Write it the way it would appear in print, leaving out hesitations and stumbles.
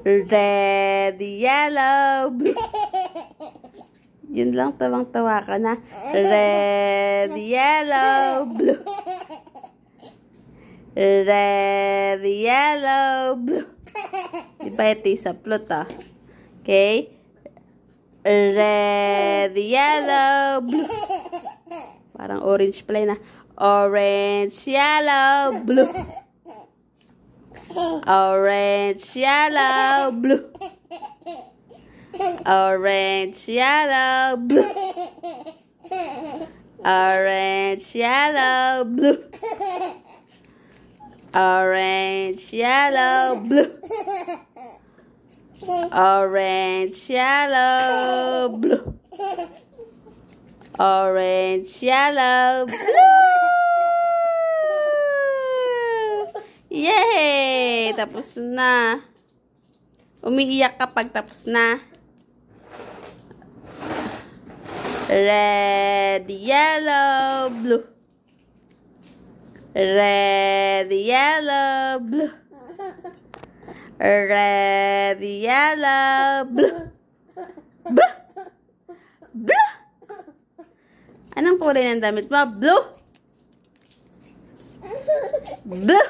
Red, yellow, blue. Yun lang, tawang-tawa ka na. Red, yellow, blue. Red, yellow, blue. Diba ito yung saplot, ah? Okay? Red, yellow, blue. Parang orange play na. Orange, yellow, blue. Orange, yellow, blue. Orange, yellow, blue. Orange, yellow, blue. Orange, yellow, blue. Orange, yellow, blue. Orange, yellow, blue. Yay! Tapos na. Umiiyak kapag tapos na. Red, yellow, blue. Red, yellow, blue. Red, yellow, blue. Blue. Blue. Anong kulay ng damit mo? Blue. Blue.